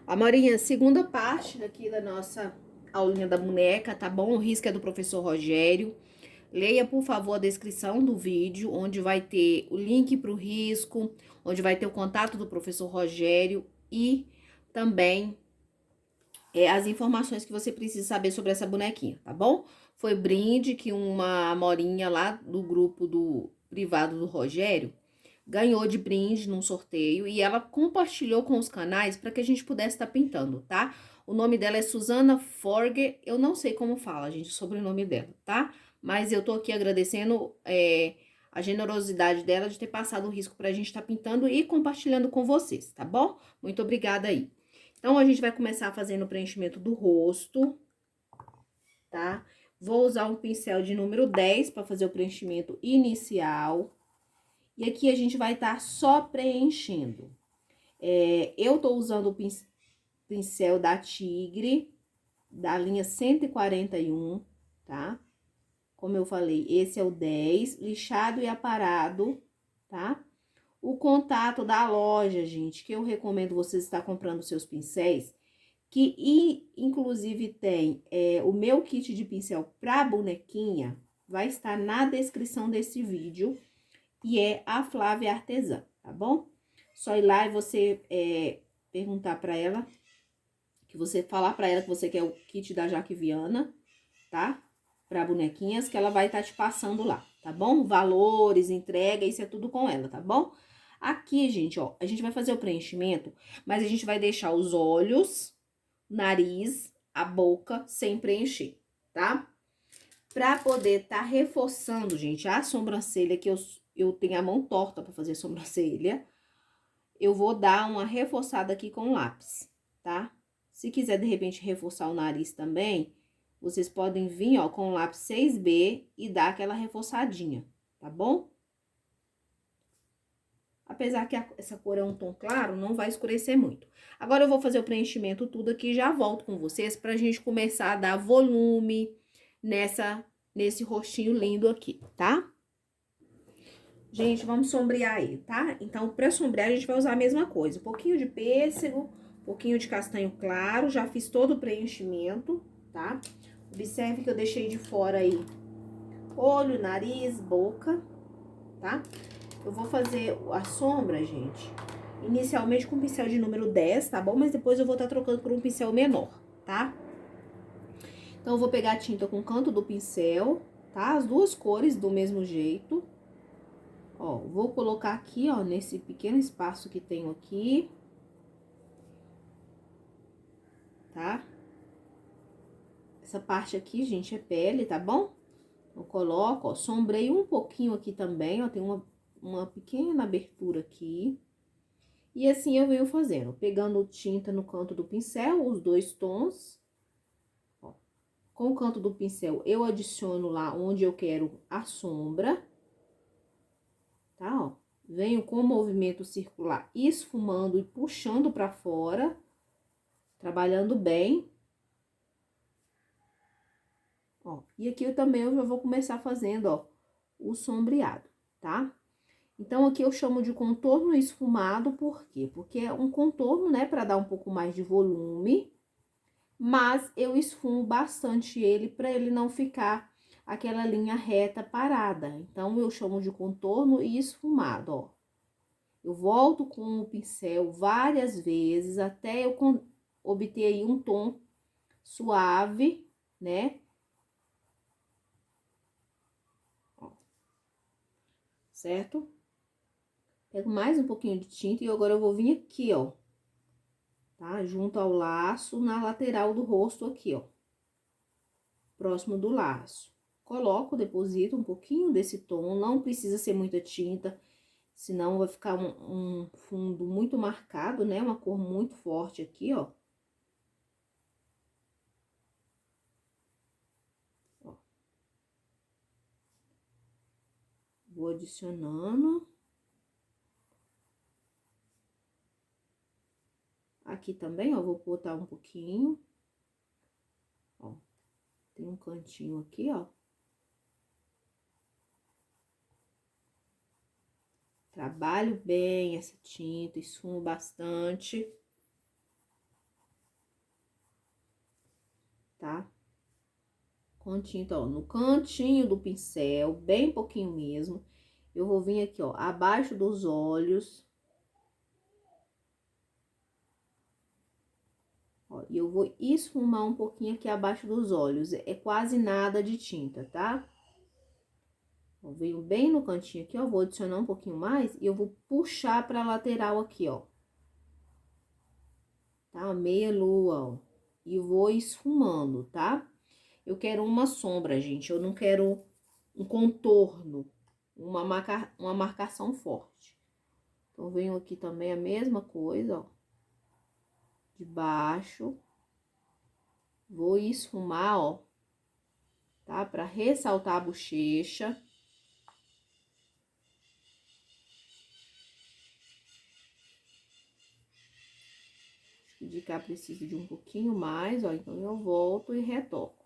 Amorinha, segunda parte aqui da nossa aulinha da boneca, tá bom? O risco é do professor Rogério. Leia, por favor, a descrição do vídeo, onde vai ter o link para o risco, onde vai ter o contato do professor Rogério e também as informações que você precisa saber sobre essa bonequinha, tá bom? Foi brinde que uma Amorinha lá do grupo do privado do Rogério ganhou de brinde num sorteio e ela compartilhou com os canais para que a gente pudesse estar pintando, tá? O nome dela é Suzana Forger, eu não sei como fala, gente, o sobrenome dela, tá? Mas eu tô aqui agradecendo a generosidade dela de ter passado o risco pra gente estar pintando e compartilhando com vocês, tá bom? Muito obrigada aí. Então, a gente vai começar fazendo o preenchimento do rosto, tá? Vou usar um pincel de número 10 para fazer o preenchimento inicial. E aqui a gente vai estar só preenchendo. Eu tô usando o pincel da Tigre, da linha 141, tá? Como eu falei, esse é o 10, lixado e aparado, tá? O contato da loja, gente, que eu recomendo vocês estar comprando seus pincéis, que inclusive tem o meu kit de pincel pra bonequinha, vai estar na descrição desse vídeo, e é a Flávia Artesã, tá bom? Só ir lá e você perguntar pra ela, que você falar pra ela que você quer o kit da Jaque Viana, tá? Pra bonequinhas, que ela vai estar te passando lá, tá bom? Valores, entrega, isso é tudo com ela, tá bom? Aqui, gente, ó, a gente vai fazer o preenchimento, mas a gente vai deixar os olhos, nariz, a boca sem preencher, tá? Pra poder tá reforçando, gente, a sobrancelha, que eu tenho a mão torta pra fazer sobrancelha, eu vou dar uma reforçada aqui com lápis, tá? Se quiser, de repente, reforçar o nariz também, vocês podem vir, ó, com o lápis 6B e dar aquela reforçadinha, tá bom? Apesar que essa cor é um tom claro, não vai escurecer muito. Agora, eu vou fazer o preenchimento tudo aqui e já volto com vocês pra gente começar a dar volume nesse rostinho lindo aqui, tá? Gente, vamos sombrear ele, tá? Então, pra sombrear, a gente vai usar a mesma coisa. Um pouquinho de pêssego, um pouquinho de castanho claro. Já fiz todo o preenchimento, tá? Observe que eu deixei de fora aí olho, nariz, boca, tá? Eu vou fazer a sombra, gente, inicialmente com o pincel de número 10, tá bom? Mas depois eu vou estar trocando por um pincel menor, tá? Então, eu vou pegar a tinta com o canto do pincel, tá? As duas cores do mesmo jeito. Ó, vou colocar aqui, ó, nesse pequeno espaço que tenho aqui, tá? Essa parte aqui, gente, é pele, tá bom? Eu coloco, ó, sombrei um pouquinho aqui também, ó, tem uma pequena abertura aqui. E assim eu venho fazendo, pegando tinta no canto do pincel, os dois tons. Ó, com o canto do pincel, eu adiciono lá onde eu quero a sombra, tá, ó? Venho com o movimento circular esfumando e puxando pra fora, trabalhando bem. Ó, e aqui eu também já vou começar fazendo, ó, o sombreado, tá? Então, aqui eu chamo de contorno esfumado, por quê? Porque é um contorno, né, pra dar um pouco mais de volume, mas eu esfumo bastante ele pra ele não ficar aquela linha reta parada. Então, eu chamo de contorno esfumado, ó. Eu volto com o pincel várias vezes até eu obter aí um tom suave, né? Certo? Pego mais um pouquinho de tinta e agora eu vou vir aqui, ó, tá? Junto ao laço, na lateral do rosto aqui, ó, próximo do laço. Coloco, deposito um pouquinho desse tom, não precisa ser muita tinta, senão vai ficar um fundo muito marcado, né? Uma cor muito forte aqui, ó. Ó. Vou adicionando. Aqui também, ó, vou botar um pouquinho. Ó, tem um cantinho aqui, ó. Trabalho bem essa tinta, esfumo bastante. tá? Com tinta, ó, no cantinho do pincel, bem pouquinho mesmo. Eu vou vir aqui, ó, abaixo dos olhos. Ó, e eu vou esfumar um pouquinho aqui abaixo dos olhos. É quase nada de tinta, tá? Eu venho bem no cantinho aqui, ó, vou adicionar um pouquinho mais e eu vou puxar pra lateral aqui, ó. Tá? Meia lua, ó. E vou esfumando, tá? Eu quero uma sombra, gente, eu não quero um contorno, uma marcação forte. Então, venho aqui também a mesma coisa, ó. De baixo. Vou esfumar, ó. Tá? Pra ressaltar a bochecha. De cá precisa de um pouquinho mais, ó, então eu volto e retoco.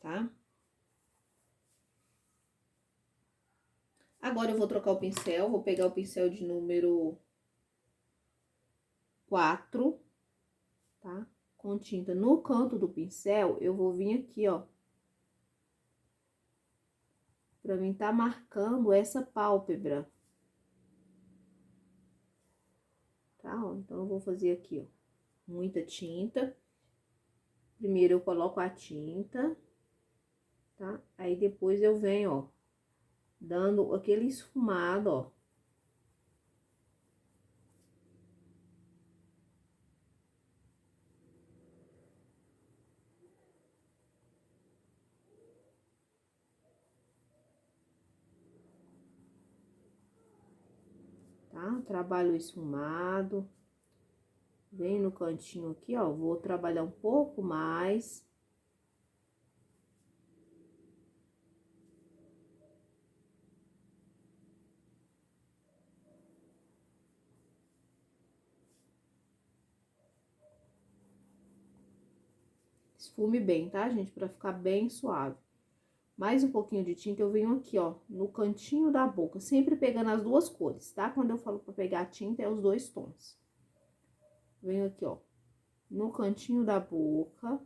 Tá? Agora eu vou trocar o pincel, vou pegar o pincel de número 4, tá? Com tinta no canto do pincel, eu vou vir aqui, ó. Pra mim tá marcando essa pálpebra. Tá? Ó, então, eu vou fazer aqui, ó, muita tinta. Primeiro eu coloco a tinta, tá? Aí depois eu venho, ó, dando aquele esfumado, ó. Tá? Trabalho esfumado. Vem no cantinho aqui, ó, vou trabalhar um pouco mais. Esfume bem, tá, gente? Pra ficar bem suave. Mais um pouquinho de tinta, eu venho aqui, ó, no cantinho da boca, sempre pegando as duas cores, tá? Quando eu falo pra pegar a tinta, é os dois tons. Venho aqui, ó, no cantinho da boca,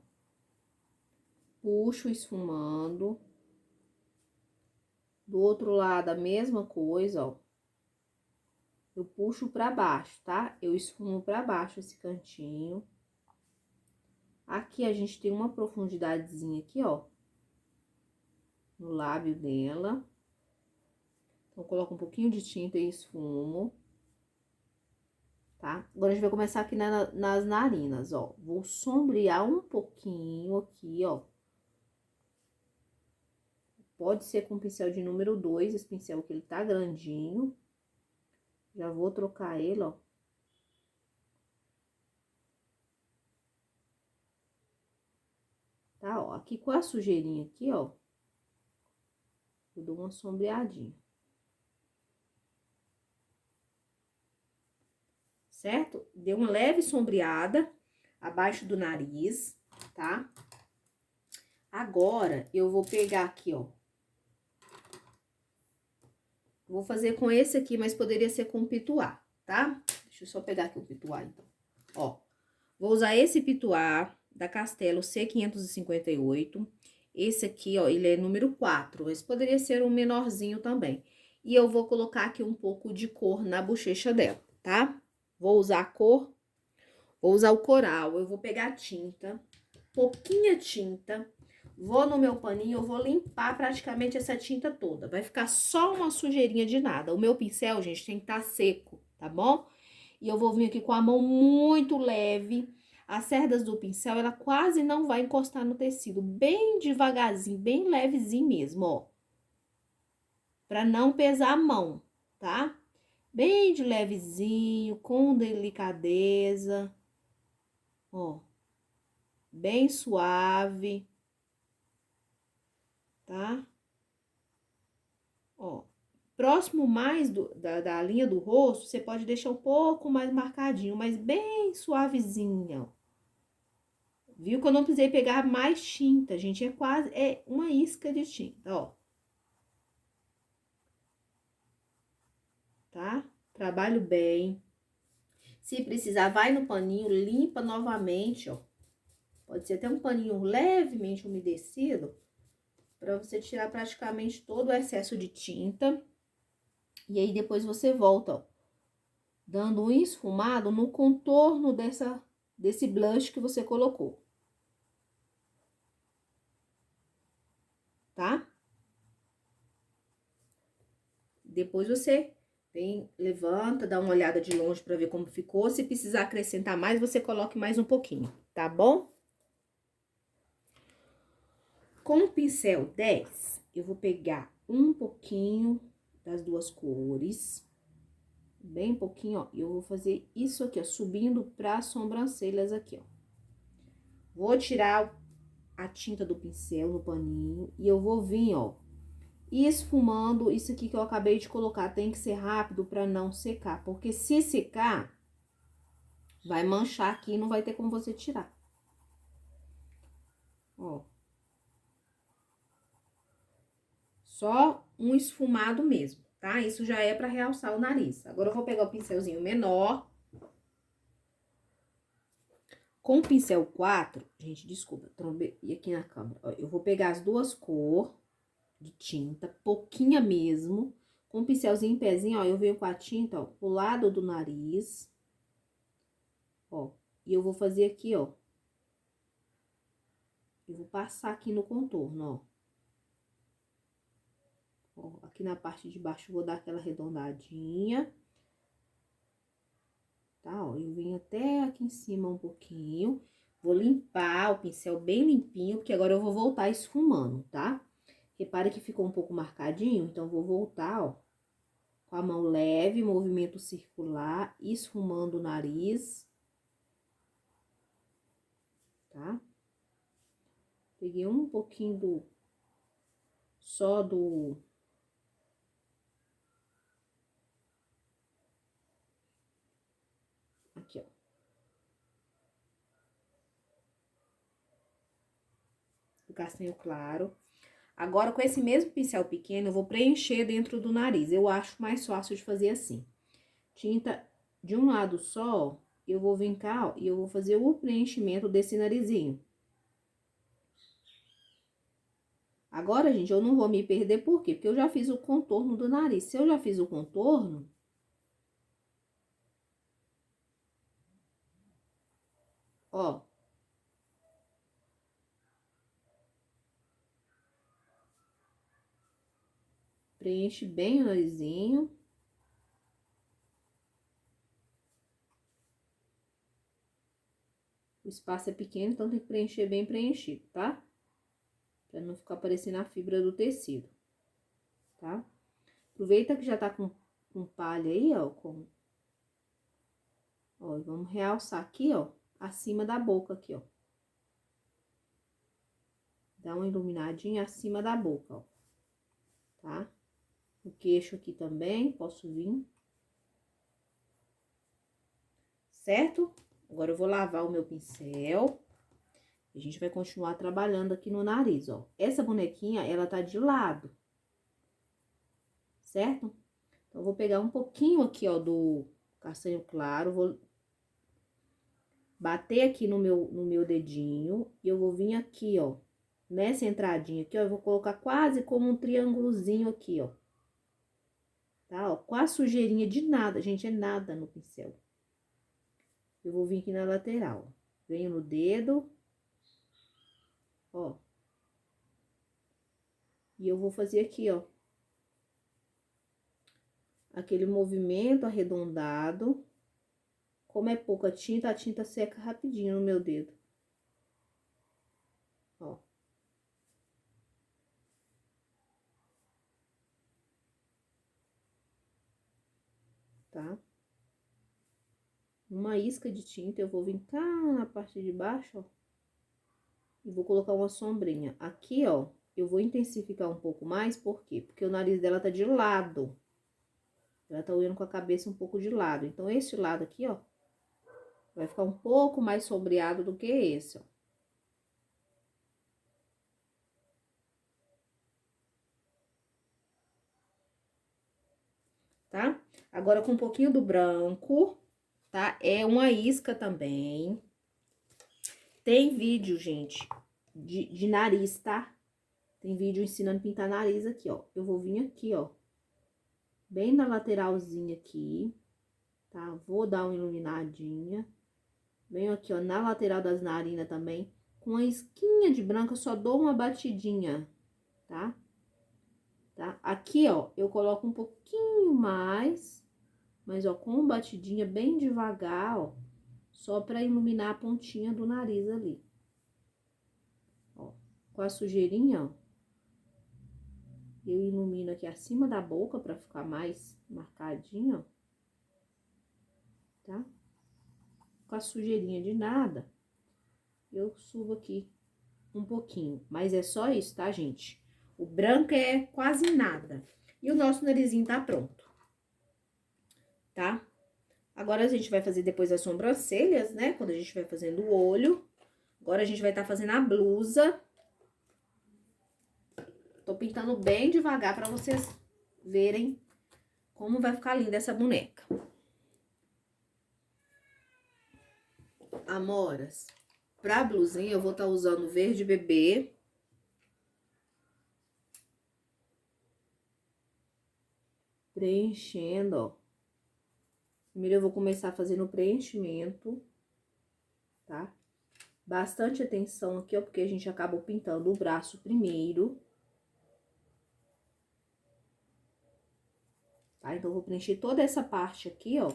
puxo esfumando. Do outro lado, a mesma coisa, ó. Eu puxo pra baixo, tá? Eu esfumo pra baixo esse cantinho. Aqui a gente tem uma profundidadezinha aqui, ó, no lábio dela. Então, coloco um pouquinho de tinta e esfumo. Tá? Agora, a gente vai começar aqui nas narinas, ó. Vou sombrear um pouquinho aqui, ó. Pode ser com pincel de número 2, esse pincel que ele tá grandinho. Já vou trocar ele, ó. Tá, ó. Aqui com a sujeirinha aqui, ó. Eu dou uma sombreadinha. Certo? Deu uma leve sombreada abaixo do nariz, tá? Agora, eu vou pegar aqui, ó. Vou fazer com esse aqui, mas poderia ser com pituá, tá? Deixa eu só pegar aqui o pituá, então. Ó, vou usar esse pituá da Castelo C558. Esse aqui, ó, ele é número 4, mas poderia ser um menorzinho também. E eu vou colocar aqui um pouco de cor na bochecha dela, tá? Vou usar a cor, vou usar o coral. Eu vou pegar a tinta, pouquinha tinta. Vou no meu paninho, eu vou limpar praticamente essa tinta toda. Vai ficar só uma sujeirinha de nada. O meu pincel, gente, tem que estar seco, tá bom? E eu vou vir aqui com a mão muito leve. As cerdas do pincel, ela quase não vai encostar no tecido. Bem devagarzinho, bem levezinho mesmo, ó. Pra não pesar a mão, tá? Bem de levezinho, com delicadeza. Ó. Bem suave. Tá? Ó, próximo mais da linha do rosto, você pode deixar um pouco mais marcadinho, mas bem suavezinha, ó. Viu que eu não precisei pegar mais tinta, gente? É quase, é uma isca de tinta, ó. tá? Trabalho bem. Se precisar, vai no paninho, limpa novamente, ó. Pode ser até um paninho levemente umedecido, pra você tirar praticamente todo o excesso de tinta. E aí, depois você volta, ó, dando um esfumado no contorno desse blush que você colocou, tá? Depois você levanta, dá uma olhada de longe pra ver como ficou. Se precisar acrescentar mais, você coloque mais um pouquinho, tá bom? Com o pincel 10, eu vou pegar um pouquinho das duas cores, bem pouquinho, ó, e eu vou fazer isso aqui, ó, subindo para as sobrancelhas aqui, ó. Vou tirar a tinta do pincel no paninho e eu vou vir, ó, esfumando isso aqui que eu acabei de colocar. Tem que ser rápido para não secar, porque se secar, vai manchar aqui e não vai ter como você tirar. Ó. Só um esfumado mesmo, tá? Isso já é pra realçar o nariz. Agora, eu vou pegar o pincelzinho menor. Com o pincel 4, gente, desculpa, trombei aqui na câmera. Ó, eu vou pegar as duas cores de tinta, pouquinha mesmo. Com o pincelzinho em pezinho, ó, eu venho com a tinta, ó, pro lado do nariz. Ó, e eu vou fazer aqui, ó. Eu vou passar aqui no contorno, ó. Ó, aqui na parte de baixo eu vou dar aquela arredondadinha. Tá, ó, eu venho até aqui em cima um pouquinho. Vou limpar o pincel bem limpinho, porque agora eu vou voltar esfumando, tá? Repare que ficou um pouco marcadinho, então vou voltar, ó, com a mão leve, movimento circular, esfumando o nariz. Tá? Peguei um pouquinho só do... Aqui, ó. Do castanho claro. Agora, com esse mesmo pincel pequeno, eu vou preencher dentro do nariz. Eu acho mais fácil de fazer assim. Tinta de um lado só, eu vou vir cá, ó, e eu vou fazer o preenchimento desse narizinho. Agora, gente, eu não vou me perder, por quê? Porque eu já fiz o contorno do nariz. Se eu já fiz o contorno, ó, preenche bem o narizinho. O espaço é pequeno, então tem que preencher bem preenchido, tá? Pra não ficar parecendo a fibra do tecido, tá? Aproveita que já tá com palha aí, ó, ó, e vamos realçar aqui, ó, acima da boca aqui, ó. Dá uma iluminadinha acima da boca, ó, tá? O queixo aqui também, posso vir. Certo? Agora eu vou lavar o meu pincel. A gente vai continuar trabalhando aqui no nariz, ó. Essa bonequinha, ela tá de lado. Certo? Então, eu vou pegar um pouquinho aqui, ó, do castanho claro, vou bater aqui no meu dedinho e eu vou vir aqui, ó, nessa entradinha aqui, ó, eu vou colocar quase como um triângulozinho aqui, ó. Tá, ó, com a sujeirinha de nada, gente, é nada no pincel. Eu vou vir aqui na lateral. Venho no dedo, ó. E eu vou fazer aqui, ó, aquele movimento arredondado. Como é pouca tinta, a tinta seca rapidinho no meu dedo. Ó. Tá? Uma isca de tinta, eu vou vir cá na parte de baixo, ó. E vou colocar uma sombrinha. Aqui, ó, eu vou intensificar um pouco mais, por quê? Porque o nariz dela tá de lado. Ela tá olhando com a cabeça um pouco de lado. Então, esse lado aqui, ó, vai ficar um pouco mais sombreado do que esse, ó. Tá? Agora, com um pouquinho do branco, tá? É uma isca também. Tem vídeo, gente, de nariz, tá? Tem vídeo ensinando a pintar nariz aqui, ó. Eu vou vir aqui, ó. Bem na lateralzinha aqui, tá? Vou dar uma iluminadinha. Venho aqui, ó, na lateral das narinas também. Com a isquinha de branco, eu só dou uma batidinha, tá? Tá? Aqui, ó, eu coloco um pouquinho mais, mas, ó, com batidinha bem devagar, ó. Só pra iluminar a pontinha do nariz ali. Ó, com a sujeirinha, ó. Eu ilumino aqui acima da boca pra ficar mais marcadinho, ó. Tá? Com a sujeirinha de nada, eu subo aqui um pouquinho. Mas é só isso, tá, gente? O branco é quase nada. E o nosso narizinho tá pronto. Tá? Agora, a gente vai fazer depois as sobrancelhas, né? Quando a gente vai fazendo o olho. Agora, a gente vai estar fazendo a blusa. Tô pintando bem devagar pra vocês verem como vai ficar linda essa boneca. Amoras, pra blusinha eu vou estar usando verde bebê. Preenchendo, ó. Primeiro eu vou começar fazendo o preenchimento, tá? Bastante atenção aqui, ó, porque a gente acabou pintando o braço primeiro. Tá? Então, eu vou preencher toda essa parte aqui, ó.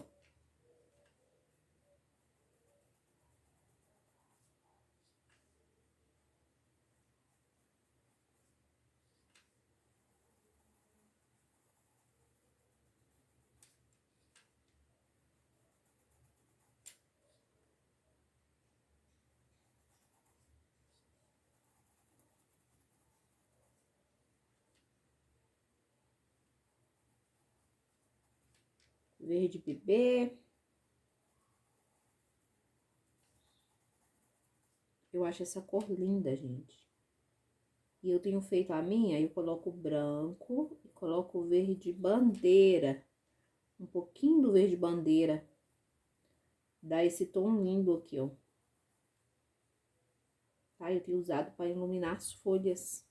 Verde bebê. Eu acho essa cor linda, gente. E eu tenho feito a minha, eu coloco branco e coloco verde bandeira. Um pouquinho do verde bandeira. Dá esse tom lindo aqui, ó. Tá? Eu tenho usado para iluminar as folhas.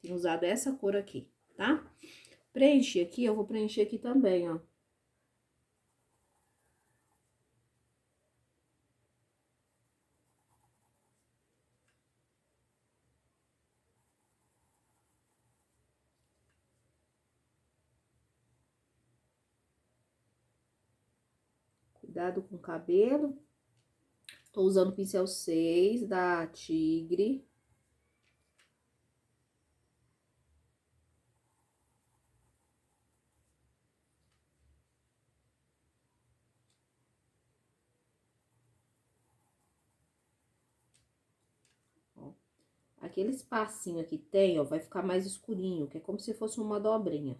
Tenho usado essa cor aqui, tá? Preencher aqui, eu vou preencher aqui também, ó. Cuidado com o cabelo. Tô usando o pincel 6 da Tigre. Ó. Aquele espacinho aqui tem, ó, vai ficar mais escurinho, que é como se fosse uma dobrinha.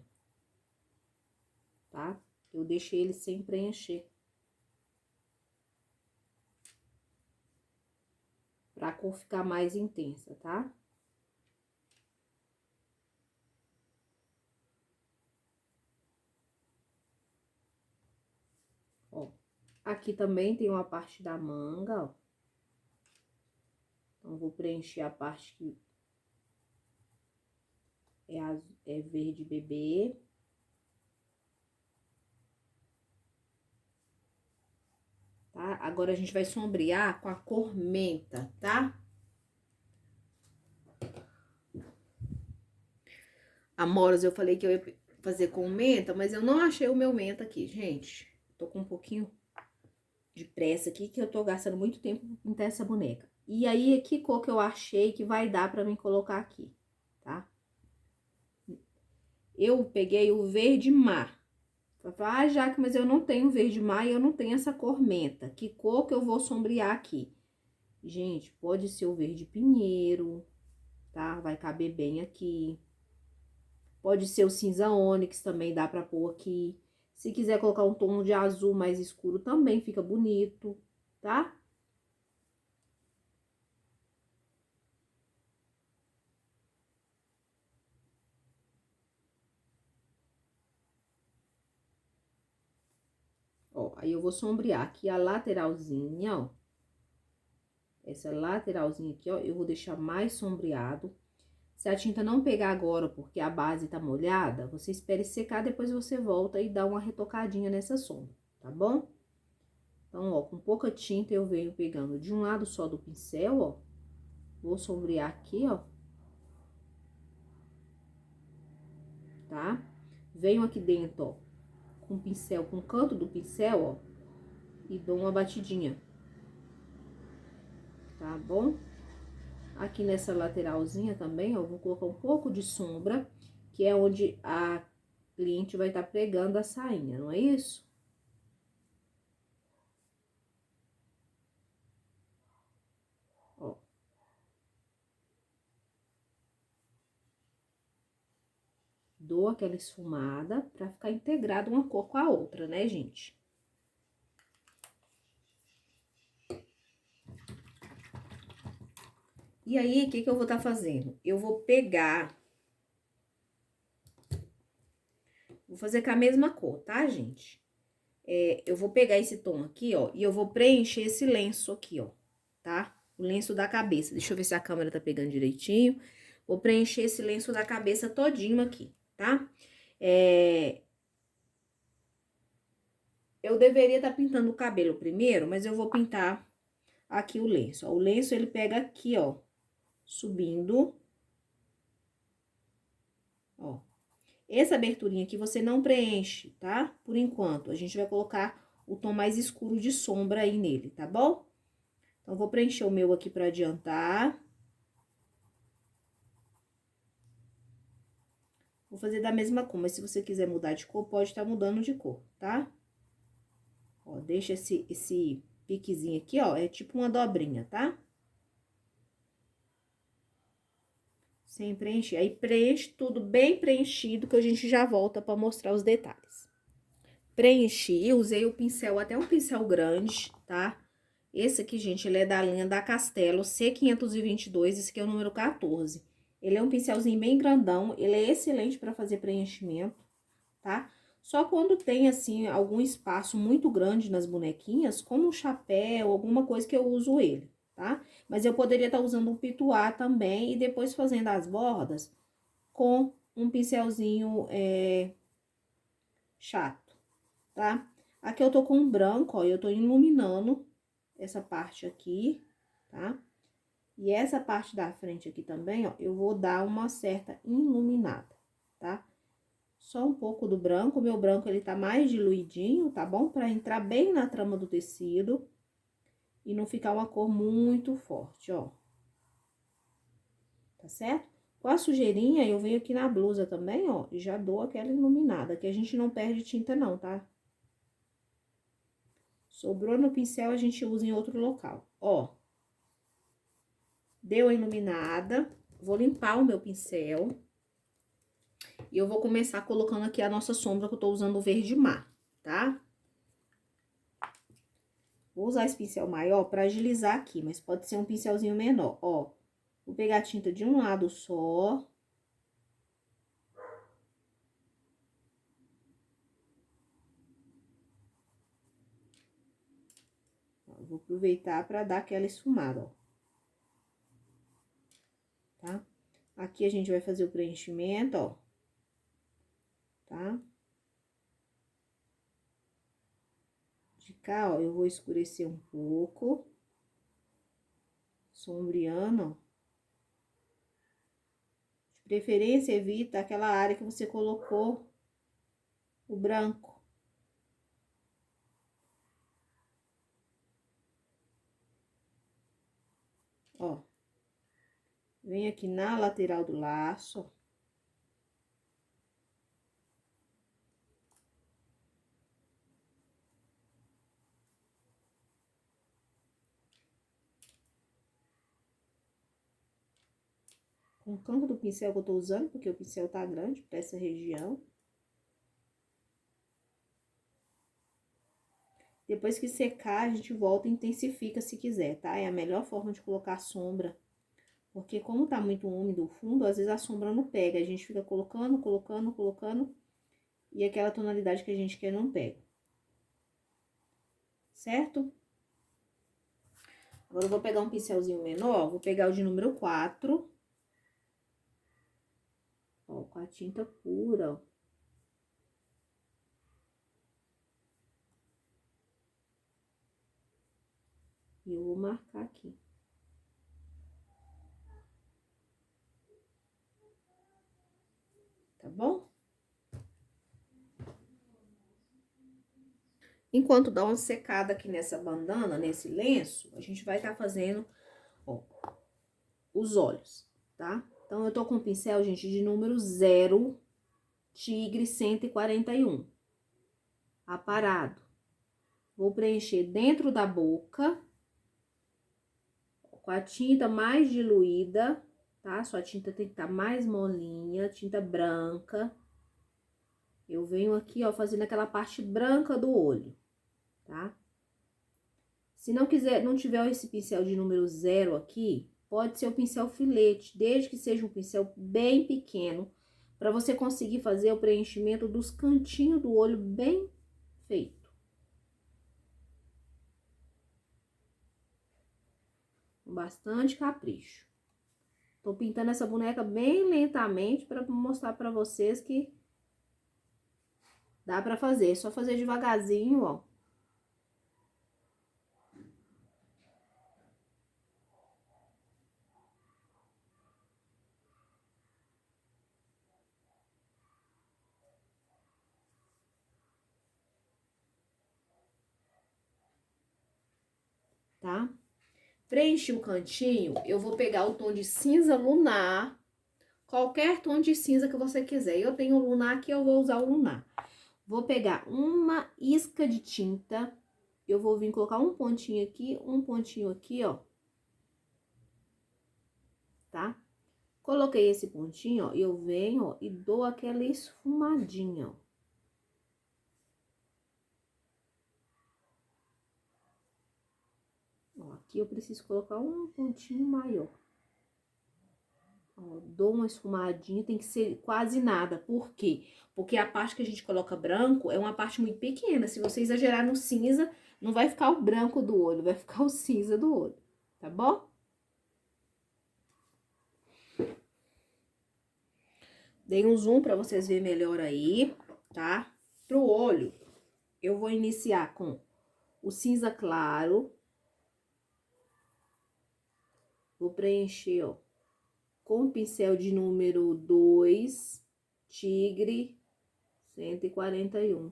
Tá? Eu deixei ele sem preencher. Pra cor ficar mais intensa, tá? Ó, aqui também tem uma parte da manga, ó. Então, vou preencher a parte que é verde bebê. Tá? Agora, a gente vai sombrear com a cor menta, tá? Amoras, eu falei que eu ia fazer com menta, mas eu não achei o meu menta aqui, gente. Tô com um pouquinho de pressa aqui, que eu tô gastando muito tempo pra pintar essa boneca. E aí, que cor que eu achei que vai dar pra mim colocar aqui, tá? Eu peguei o verde mar. Ah, Jaque, mas eu não tenho verde mar e eu não tenho essa cor menta. Que cor que eu vou sombrear aqui? Gente, pode ser o verde pinheiro, tá? Vai caber bem aqui. Pode ser o cinza ônix, também dá pra pôr aqui. Se quiser colocar um tom de azul mais escuro, também fica bonito, tá? Aí eu vou sombrear aqui a lateralzinha, ó. Essa lateralzinha aqui, ó, eu vou deixar mais sombreado. Se a tinta não pegar agora, porque a base tá molhada, você espere secar, depois você volta e dá uma retocadinha nessa sombra, tá bom? Então, ó, com pouca tinta eu venho pegando de um lado só do pincel, ó. Vou sombrear aqui, ó. Tá? Venho aqui dentro, ó, com o pincel, com o canto do pincel, ó, e dou uma batidinha. Tá bom? Aqui nessa lateralzinha também, ó, vou colocar um pouco de sombra, que é onde a cliente vai estar pregando a sainha, não é isso? Ó. Dou aquela esfumada pra ficar integrada uma cor com a outra, né, gente? E aí, o que que eu vou estar fazendo? Eu vou pegar... Vou fazer com a mesma cor, tá, gente? Eu vou pegar esse tom aqui, ó, e eu vou preencher esse lenço aqui, ó, tá? O lenço da cabeça. Deixa eu ver se a câmera tá pegando direitinho. Vou preencher esse lenço da cabeça todinho aqui, tá? Eu deveria estar pintando o cabelo primeiro, mas eu vou pintar aqui o lenço. Ó. O lenço, ele pega aqui, ó, subindo. Ó. Essa aberturinha aqui você não preenche, tá? Por enquanto, a gente vai colocar o tom mais escuro de sombra aí nele, tá bom? Então, vou preencher o meu aqui pra adiantar. Vou fazer da mesma cor, mas se você quiser mudar de cor, pode estar mudando de cor, tá? Ó, deixa esse piquezinho aqui, ó, é tipo uma dobrinha, tá? Sem preencher. Aí, preenche tudo bem preenchido, que a gente já volta pra mostrar os detalhes. Preenchi, usei o pincel, até um pincel grande, tá? Esse aqui, gente, ele é da linha da Castelo C522, esse aqui é o número 14. Ele é um pincelzinho bem grandão, ele é excelente pra fazer preenchimento, tá? Só quando tem, assim, algum espaço muito grande nas bonequinhas, como um chapéu, alguma coisa que eu uso ele, tá? Mas eu poderia estar usando um pituá também e depois fazendo as bordas com um pincelzinho chato, tá? Aqui eu tô com um branco, ó, e eu tô iluminando essa parte aqui, tá? E essa parte da frente aqui também, ó, eu vou dar uma certa iluminada, tá? Só um pouco do branco, o meu branco ele tá mais diluidinho, tá bom? Pra entrar bem na trama do tecido e não ficar uma cor muito forte, ó. Tá certo? Com a sujeirinha, eu venho aqui na blusa também, ó, e já dou aquela iluminada, que a gente não perde tinta não, tá? Sobrou no pincel, a gente usa em outro local, ó. Deu a iluminada, vou limpar o meu pincel. E eu vou começar colocando aqui a nossa sombra, que eu tô usando o verde mar, tá? Vou usar esse pincel maior pra agilizar aqui, mas pode ser um pincelzinho menor, ó. Vou pegar a tinta de um lado só. Ó, vou aproveitar pra dar aquela esfumada, ó. Tá? Aqui a gente vai fazer o preenchimento, ó. Tá? De cá, ó, eu vou escurecer um pouco. Sombreando, ó. De preferência, evita aquela área que você colocou o branco. Ó. Vem aqui na lateral do laço. Com o canto do pincel que eu tô usando, porque o pincel tá grande pra essa região. Depois que secar, a gente volta e intensifica se quiser, tá? É a melhor forma de colocar sombra. Porque como tá muito úmido o fundo, às vezes a sombra não pega. A gente fica colocando, colocando, colocando. E aquela tonalidade que a gente quer não pega. certo? Agora, eu vou pegar um pincelzinho menor, vou pegar o de número 4. Ó, com a tinta pura, ó. E eu vou marcar aqui. Tá bom? Enquanto dá uma secada aqui nessa bandana, nesse lenço, a gente vai estar fazendo, ó, os olhos, tá? Então, eu tô com o pincel, gente, de número 0, Tigre 141. Aparado. Vou preencher dentro da boca, com a tinta mais diluída, tá? Sua tinta tem que estar mais molinha, tinta branca. Eu venho aqui, ó, fazendo aquela parte branca do olho, tá? Se não quiser, não tiver esse pincel de número 0 aqui, pode ser o pincel filete, desde que seja um pincel bem pequeno, para você conseguir fazer o preenchimento dos cantinhos do olho bem feito. Com bastante capricho. Tô pintando essa boneca bem lentamente para mostrar para vocês que dá pra fazer. É só fazer devagarzinho, ó. Tá? Preenchi o cantinho, eu vou pegar o tom de cinza lunar, qualquer tom de cinza que você quiser. Eu tenho o lunar aqui, eu vou usar o lunar. Vou pegar uma isca de tinta, eu vou vir colocar um pontinho aqui, ó. Tá? Coloquei esse pontinho, ó, e eu venho, ó, e dou aquela esfumadinha, ó. Ó, aqui eu preciso colocar um pontinho maior. Ó, dou uma esfumadinha, tem que ser quase nada. Por quê? Porque a parte que a gente coloca branco é uma parte muito pequena. Se você exagerar no cinza, não vai ficar o branco do olho, vai ficar o cinza do olho, tá bom? Dei um zoom pra vocês verem melhor aí, tá? Pro olho, eu vou iniciar com o cinza claro. Vou preencher, ó, com o pincel de número 2, Tigre 141.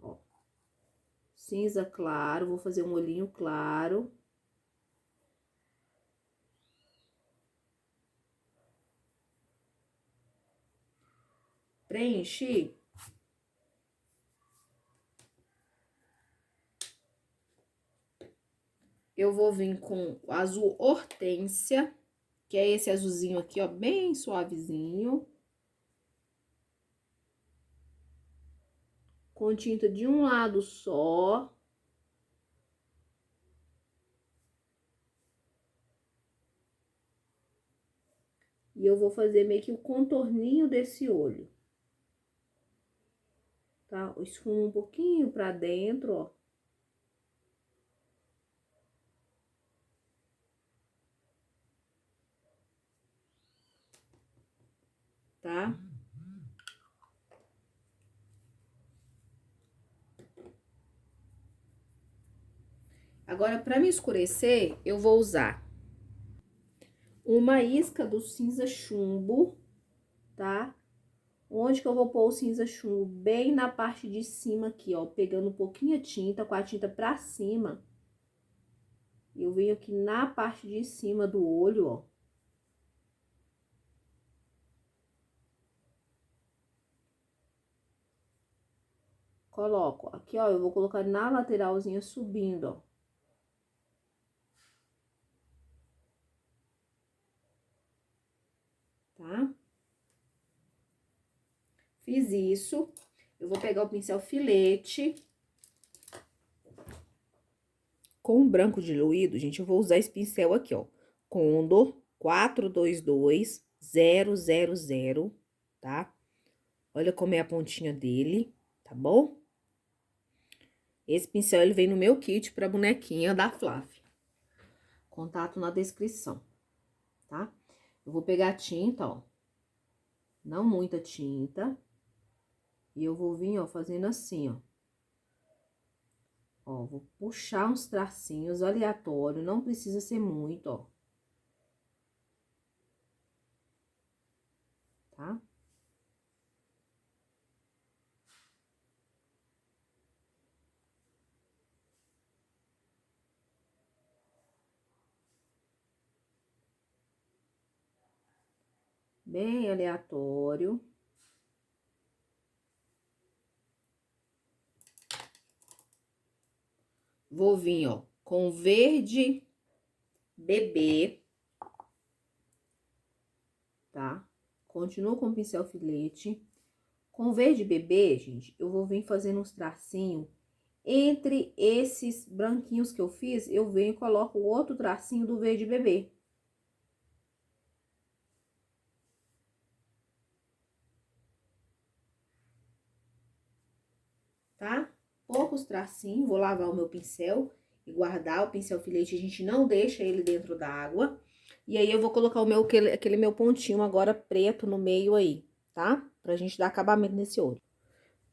Ó, cinza claro, vou fazer um olhinho claro. Preenchi. Eu vou vir com o azul hortênsia, que é esse azulzinho aqui, ó, bem suavezinho. Com tinta de um lado só. E eu vou fazer meio que o contorninho desse olho. Tá? Eu esfumo um pouquinho pra dentro, ó. Tá? Agora, pra me escurecer, eu vou usar uma isca do cinza chumbo, tá? Onde que eu vou pôr o cinza chumbo? Bem na parte de cima aqui, ó. Pegando um pouquinho a tinta, com a tinta pra cima. Eu venho aqui na parte de cima do olho, ó. Coloco aqui, ó. Eu vou colocar na lateralzinha subindo, ó. Tá? Fiz isso. Eu vou pegar o pincel filete. Com o branco diluído, gente, eu vou usar esse pincel aqui, ó. Condor 422 000, tá? Olha como é a pontinha dele, tá bom? Esse pincel, ele vem no meu kit pra bonequinha da Flávia. Contato na descrição, tá? Eu vou pegar a tinta, ó. Não muita tinta. E eu vou vir, ó, fazendo assim, ó. Ó, vou puxar uns tracinhos aleatórios, não precisa ser muito, ó. Tá? Bem aleatório. Vou vir, ó, com verde bebê, tá? Continuo com o pincel filete. Com verde bebê, gente, eu vou vir fazendo uns tracinhos. Entre esses branquinhos que eu fiz, eu venho e coloco o outro tracinho do verde bebê. Tá? Poucos tracinhos, vou lavar o meu pincel e guardar o pincel filete, a gente não deixa ele dentro da água. E aí, eu vou colocar o meu, aquele meu pontinho agora preto no meio aí, tá? Pra gente dar acabamento nesse olho.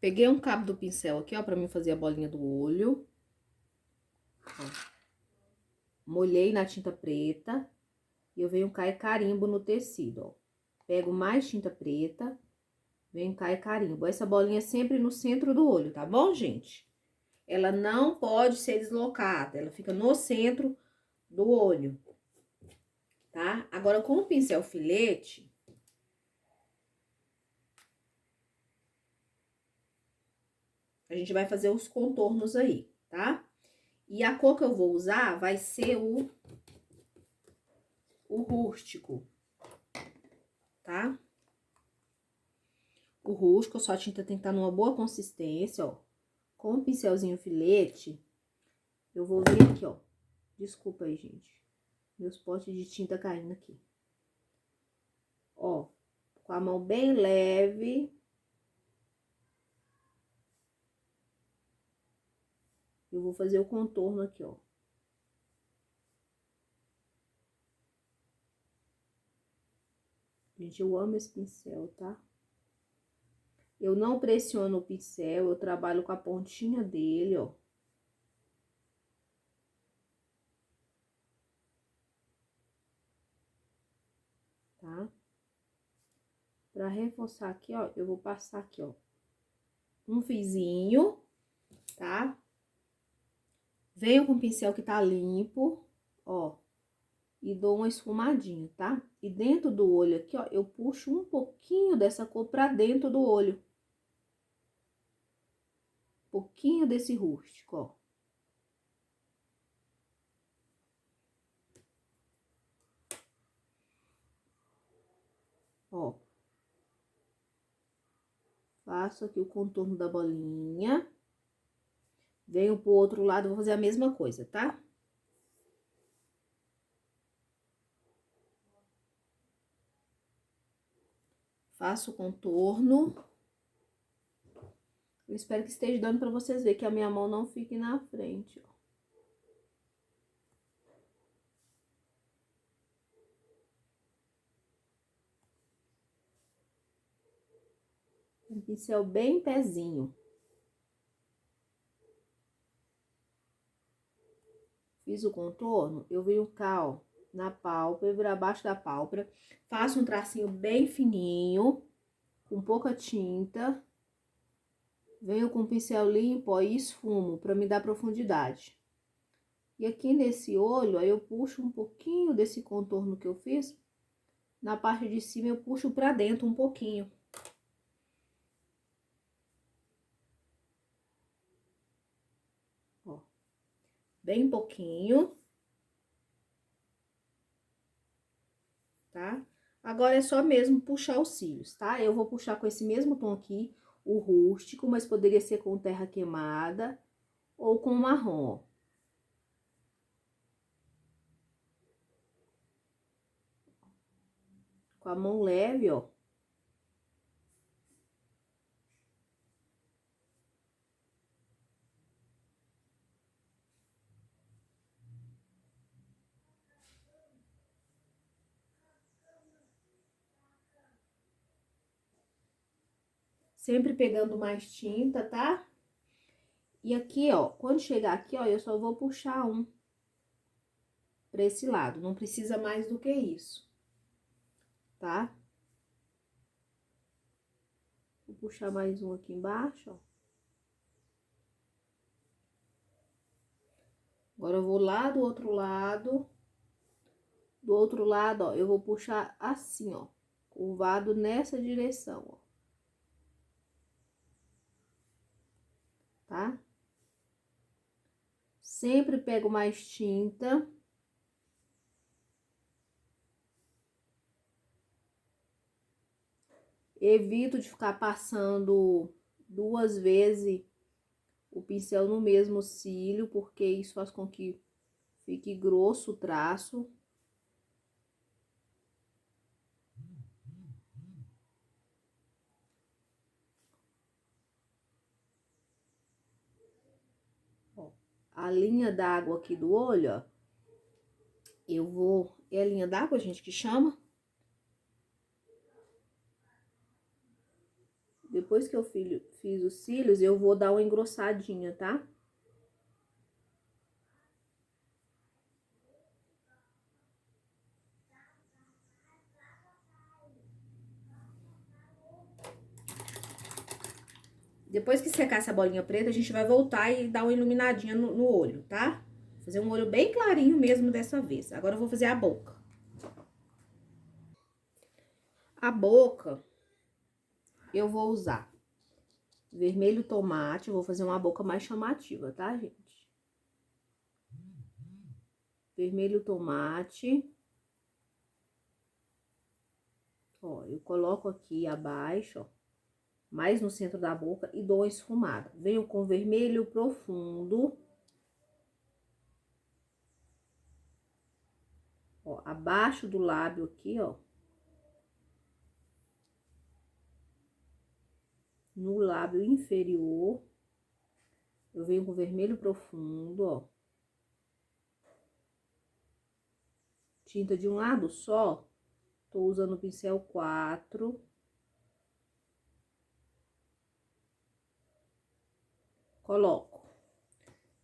Peguei um cabo do pincel aqui, ó, pra mim fazer a bolinha do olho. Ó. Molhei na tinta preta e eu venho cair carimbo no tecido, ó. Pego mais tinta preta, venho cair carimbo. Essa bolinha é sempre no centro do olho, tá bom, gente? Ela não pode ser deslocada, ela fica no centro do olho, tá? Agora, com o pincel filete, a gente vai fazer os contornos aí, tá? E a cor que eu vou usar vai ser o rústico, tá? O rústico, só a tinta tem que estar numa boa consistência, ó. Com o pincelzinho filete, eu vou vir aqui, ó. Desculpa aí, gente. Meus potes de tinta caindo aqui. Ó, com a mão bem leve. Eu vou fazer o contorno aqui, ó. Gente, eu amo esse pincel, tá? Eu não pressiono o pincel, eu trabalho com a pontinha dele, ó. Tá? Pra reforçar aqui, ó, eu vou passar aqui, ó, um fizinho, tá? Venho com o pincel que tá limpo, ó, e dou uma esfumadinha, tá? E dentro do olho aqui, ó, eu puxo um pouquinho dessa cor pra dentro do olho. Um pouquinho desse rústico, ó. Ó. Faço aqui o contorno da bolinha. Venho pro outro lado, vou fazer a mesma coisa, tá? Faço o contorno. Eu espero que esteja dando pra vocês verem que a minha mão não fique na frente, ó. Um pincel bem pezinho. Fiz o contorno, eu venho cá, ó, na pálpebra, abaixo da pálpebra. Faço um tracinho bem fininho, com pouca tinta. Venho com o pincel limpo, ó, e esfumo, pra me dar profundidade. E aqui nesse olho, aí eu puxo um pouquinho desse contorno que eu fiz. Na parte de cima, eu puxo pra dentro um pouquinho. Ó, bem pouquinho. Tá? Agora, é só mesmo puxar os cílios, tá? Eu vou puxar com esse mesmo tom aqui, o rústico, mas poderia ser com terra queimada ou com marrom, ó. Com a mão leve, ó. Sempre pegando mais tinta, tá? E aqui, ó, quando chegar aqui, ó, eu só vou puxar um pra esse lado. Não precisa mais do que isso, tá? Vou puxar mais um aqui embaixo, ó. Agora, eu vou lá do outro lado. Do outro lado, ó, eu vou puxar assim, ó. Curvado nessa direção, ó. Tá? Sempre pego mais tinta. Evito de ficar passando 2 vezes o pincel no mesmo cílio, porque isso faz com que fique grosso o traço. Ó, a linha d'água aqui do olho, ó, eu vou... É a linha d'água, gente, que chama? Depois que eu fiz os cílios, eu vou dar uma engrossadinha, tá? Depois que secar essa bolinha preta, a gente vai voltar e dar uma iluminadinha no olho, tá? Fazer um olho bem clarinho mesmo dessa vez. Agora eu vou fazer a boca. A boca, eu vou usar vermelho tomate. Vou fazer uma boca mais chamativa, tá, gente? Vermelho tomate. Ó, eu coloco aqui abaixo, ó, mais no centro da boca e dou uma esfumada. Venho com vermelho profundo. Ó, abaixo do lábio aqui, ó. No lábio inferior. Eu venho com vermelho profundo, ó. Tinta de um lado só. Tô usando o pincel 4. Coloco.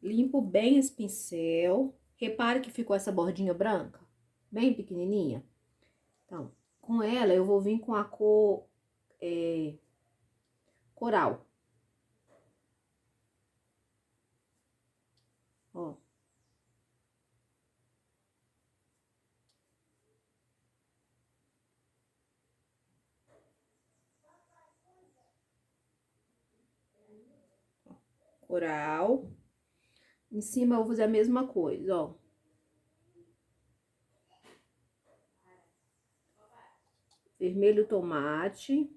Limpo bem esse pincel. Repare que ficou essa bordinha branca, bem pequenininha. Então, com ela eu vou vir com a cor coral. Ó. Coral. Em cima eu vou fazer a mesma coisa, ó. Vermelho tomate.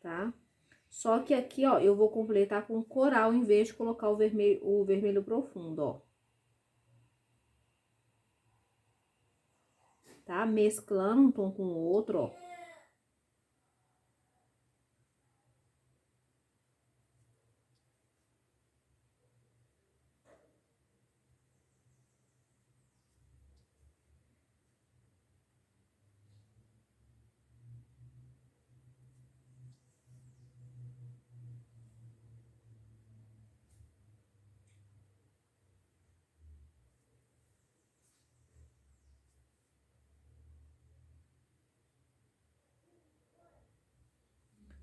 Tá? Só que aqui, ó, eu vou completar com coral em vez de colocar o vermelho profundo, ó. Tá? Mesclando um tom com o outro, ó.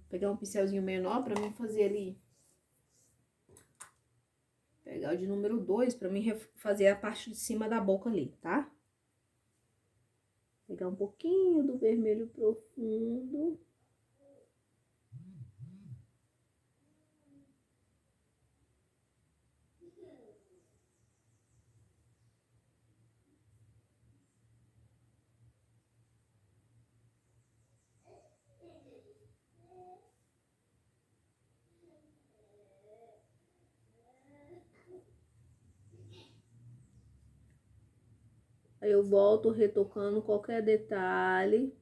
Pegar um pincelzinho menor pra mim fazer ali. Pegar o de número 2 pra mim fazer a parte de cima da boca ali, tá? Pegar um pouquinho do vermelho profundo. Aí eu volto retocando qualquer detalhe.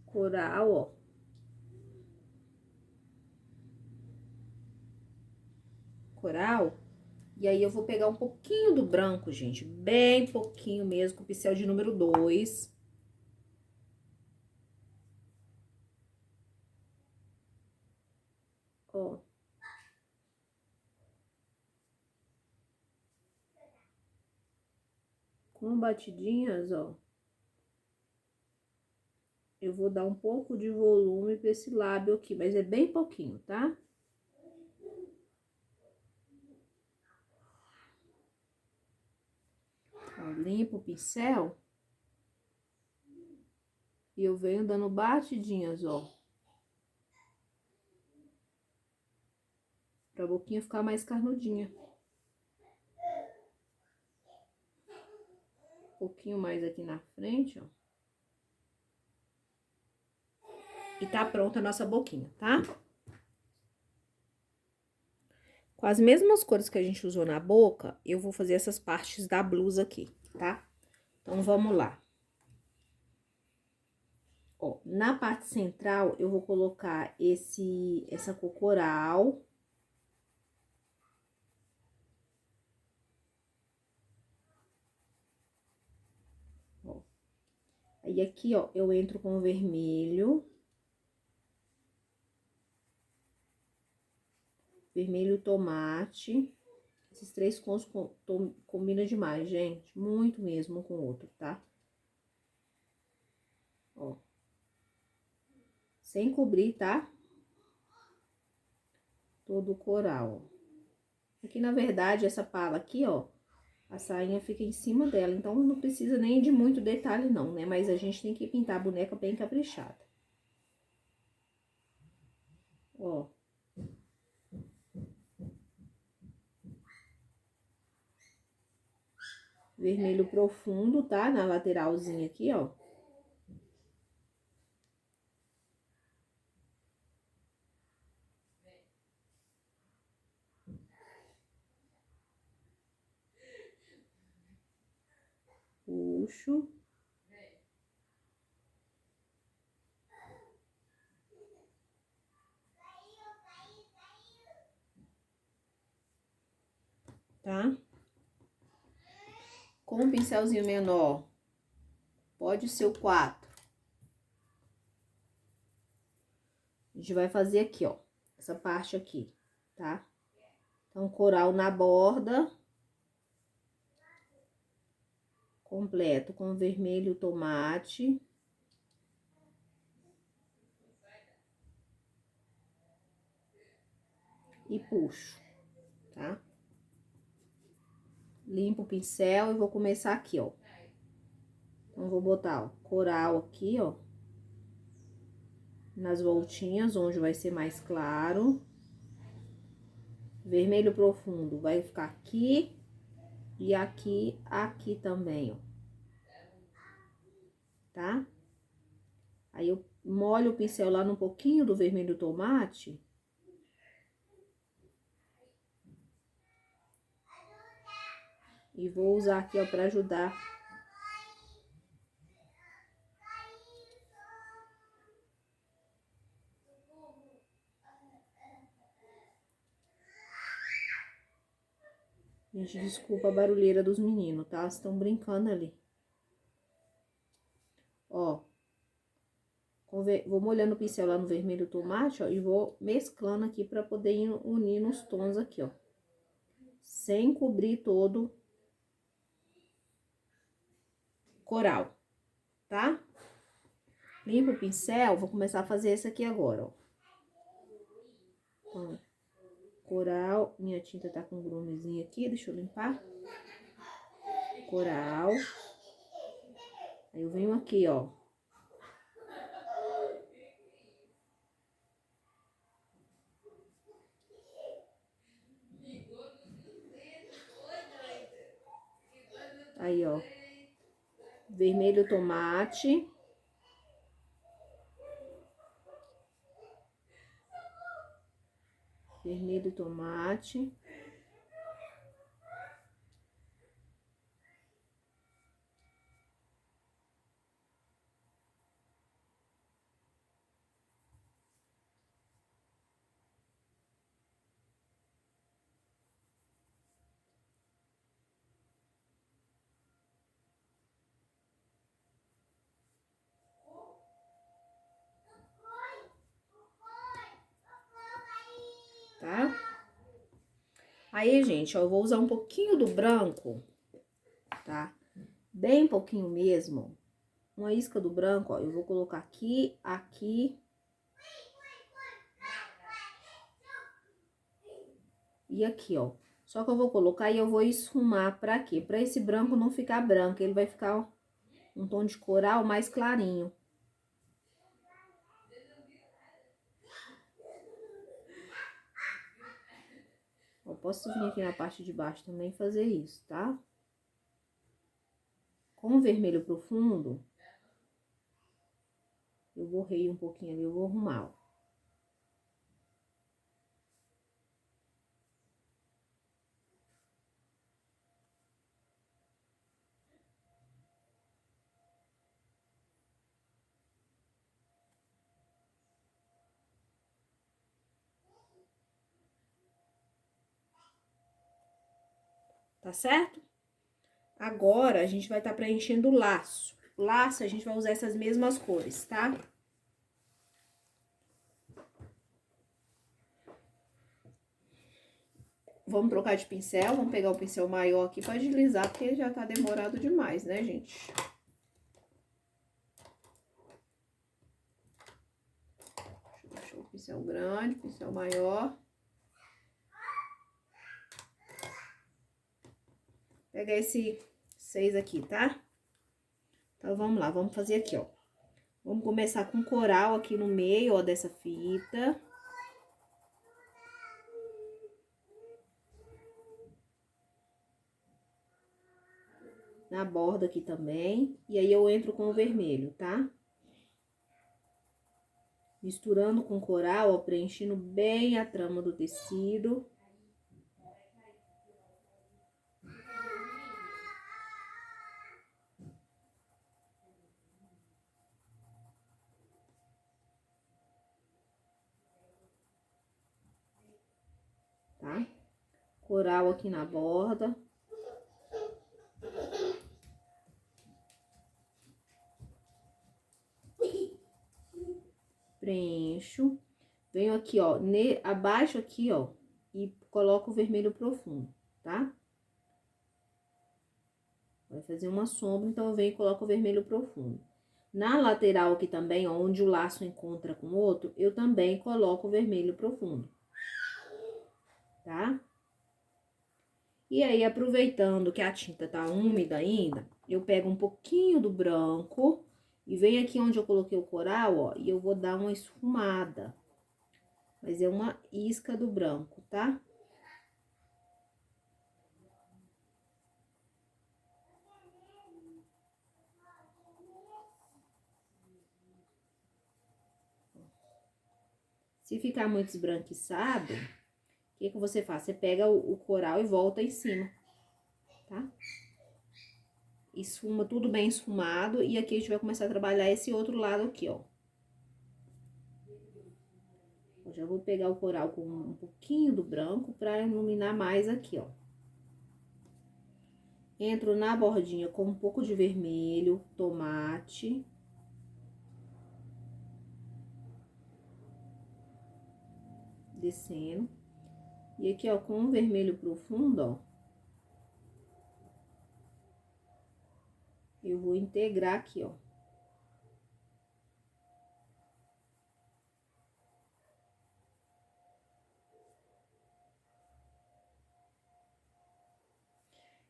Coral, ó. Coral. E aí, eu vou pegar um pouquinho do branco, gente. Bem pouquinho mesmo, com o pincel de número 2. Ó. Com batidinhas, ó. Eu vou dar um pouco de volume pra esse lábio aqui, mas é bem pouquinho, tá? Ó, limpo o pincel. E eu venho dando batidinhas, ó. Pra boquinha ficar mais carnudinha. Um pouquinho mais aqui na frente, ó. E tá pronta a nossa boquinha, tá? Com as mesmas cores que a gente usou na boca, eu vou fazer essas partes da blusa aqui, tá? Então, vamos lá. Ó, na parte central, eu vou colocar essa cor coral. Ó. Aí, aqui, ó, eu entro com o vermelho. Vermelho tomate. Esses três tons combinam demais, gente. Muito mesmo um com o outro, tá? Ó. Sem cobrir, tá? Todo o coral, ó. Aqui, na verdade, essa pala aqui, ó, a sainha fica em cima dela. Então, não precisa nem de muito detalhe, não, né? Mas a gente tem que pintar a boneca bem caprichada. Ó. Vermelho profundo, tá? Na lateralzinha aqui, ó. Puxo. Tá? Com um pincelzinho menor, pode ser o 4. A gente vai fazer aqui, ó, essa parte aqui, tá? Então, coral na borda. Completo com vermelho tomate. E puxo, tá? Limpo o pincel e vou começar aqui, ó. Então, vou botar, ó, coral aqui, ó. Nas voltinhas, onde vai ser mais claro. Vermelho profundo vai ficar aqui. E aqui também, ó. Tá? Aí, eu molho o pincel lá num pouquinho do vermelho tomate. E vou usar aqui, ó, pra ajudar. Gente, desculpa a barulheira dos meninos, tá? Estão brincando ali. Ó. Vou molhando o pincel lá no vermelho tomate, ó, e vou mesclando aqui pra poder ir unindo os tons aqui, ó. Sem cobrir todo coral, tá? Limpo o pincel, vou começar a fazer esse aqui agora, ó. Então, coral, minha tinta tá com um grumezinho aqui, deixa eu limpar. Coral. Aí, eu venho aqui, ó. Aí, ó. Vermelho tomate. Vermelho tomate. Aí, gente, ó, eu vou usar um pouquinho do branco, tá? Bem pouquinho mesmo. Uma isca do branco, ó, eu vou colocar aqui, aqui. E aqui, ó. Só que eu vou colocar e eu vou esfumar pra quê? Pra esse branco não ficar branco, ele vai ficar, ó, um tom de coral mais clarinho. Eu posso vir aqui na parte de baixo também e fazer isso, tá? Com o vermelho profundo, eu borrei um pouquinho ali, eu vou arrumar, ó. Tá certo? Agora, a gente vai estar preenchendo o laço. O laço, a gente vai usar essas mesmas cores, tá? Vamos trocar de pincel, vamos pegar o pincel maior aqui pra agilizar, porque já tá demorado demais, né, gente? Deixa o pincel grande, pincel maior. Pega esse 6 aqui, tá? Então, vamos lá, vamos fazer aqui, ó. Vamos começar com coral aqui no meio, ó, dessa fita. Na borda aqui também. E aí, eu entro com o vermelho, tá? Misturando com coral, ó, preenchendo bem a trama do tecido. Tá? Coral aqui na borda. Preencho. Venho aqui, ó, abaixo aqui, ó, e coloco o vermelho profundo, tá? Vai fazer uma sombra, então eu venho e coloco o vermelho profundo. Na lateral aqui também, ó, onde o laço encontra com o outro, eu também coloco o vermelho profundo, tá? E aí, aproveitando que a tinta tá úmida ainda, eu pego um pouquinho do branco e venho aqui onde eu coloquei o coral, ó, e eu vou dar uma esfumada. Mas é uma isca do branco, tá? Se ficar muito esbranquiçado, o que que você faz? Você pega o coral e volta em cima, tá? Esfuma tudo bem esfumado. E aqui a gente vai começar a trabalhar esse outro lado aqui, ó. Eu já vou pegar o coral com um pouquinho do branco pra iluminar mais aqui, ó. Entro na bordinha com um pouco de vermelho, tomate. Descendo. E aqui, ó, com o vermelho profundo, ó. Eu vou integrar aqui, ó.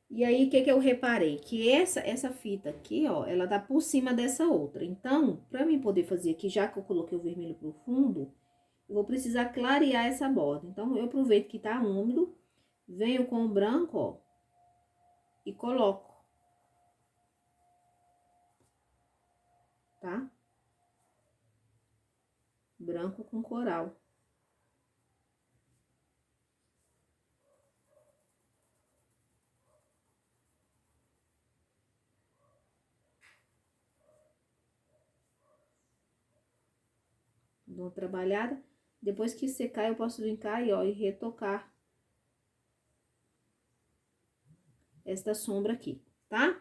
E aí, o que que eu reparei? Que essa fita aqui, ó, ela dá por cima dessa outra. Então, pra mim poder fazer aqui, já que eu coloquei o vermelho profundo, eu vou precisar clarear essa borda. Então, eu aproveito que tá úmido, venho com o branco, ó, e coloco. Tá? Branco com coral. Dou uma trabalhada. Depois que secar, eu posso vir cá e, ó, e retocar esta sombra aqui, tá?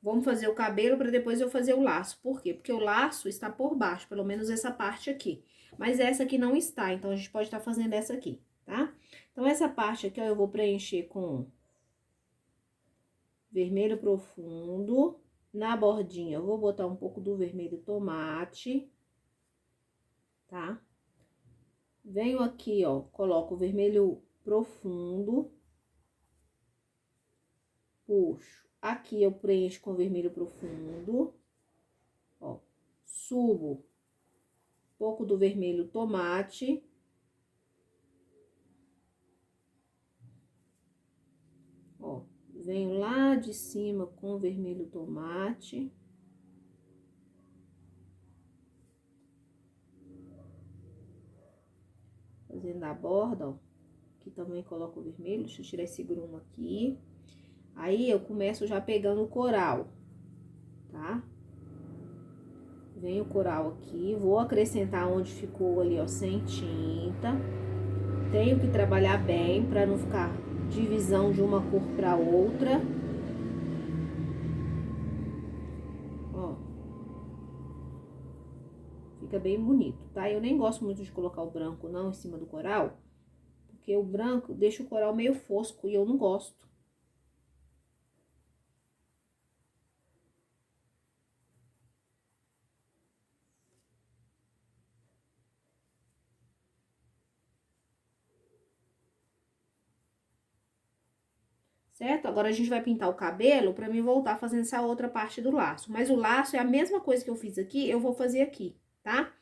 Vamos fazer o cabelo para depois eu fazer o laço. Por quê? Porque o laço está por baixo, pelo menos essa parte aqui. Mas essa aqui não está, então a gente pode estar fazendo essa aqui, tá? Então, essa parte aqui, ó, eu vou preencher com vermelho profundo. Na bordinha, eu vou botar um pouco do vermelho tomate, tá? Venho aqui, ó, coloco o vermelho profundo. Puxo. Aqui eu preencho com vermelho profundo. Ó, subo um pouco do vermelho tomate. Ó, venho lá de cima com vermelho tomate. Fazendo a borda, ó. Aqui também coloco o vermelho. Deixa eu tirar esse grumo aqui. Aí, eu começo já pegando o coral, tá? Venho o coral aqui, vou acrescentar onde ficou ali, ó, sem tinta. Tenho que trabalhar bem pra não ficar divisão de uma cor pra outra. Ó. Fica bem bonito, tá? Eu nem gosto muito de colocar o branco, não, em cima do coral. Porque o branco deixa o coral meio fosco e eu não gosto. Certo? Agora, a gente vai pintar o cabelo pra mim voltar fazendo essa outra parte do laço. Mas o laço é a mesma coisa que eu fiz aqui, eu vou fazer aqui, tá?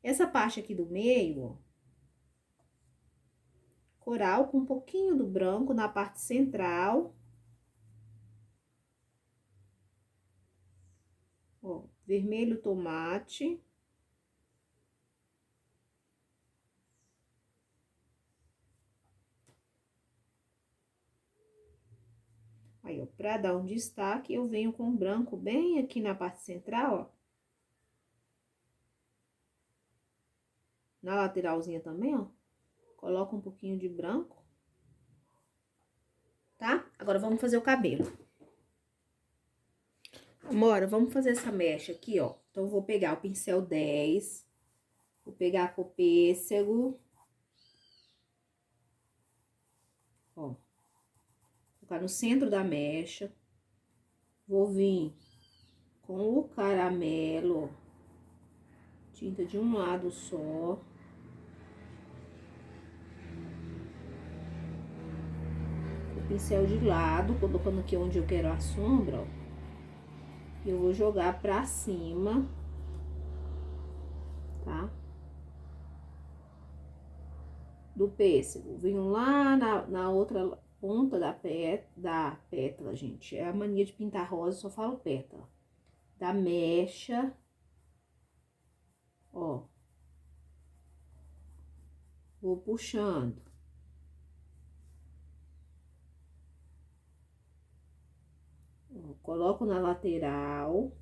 Essa parte aqui do meio, ó. Coral com um pouquinho do branco na parte central. Ó, vermelho tomate. Aí, ó, pra dar um destaque, eu venho com branco bem aqui na parte central, ó. Na lateralzinha também, ó. Coloca um pouquinho de branco. Tá? Agora, vamos fazer o cabelo. Amora, vamos fazer essa mecha aqui, ó. Então, eu vou pegar o pincel 10. Vou pegar a cor pêssego. Ó. Colocar no centro da mecha. Vou vir com o caramelo, ó. Tinta de um lado só. O pincel de lado, colocando aqui onde eu quero a sombra, ó. Eu vou jogar pra cima, tá? Do pêssego. Venho lá na outra ponta da pétala, gente. É a mania de pintar rosa, só falo pétala. Da mecha, ó. Vou puxando. Ó, coloco na lateral.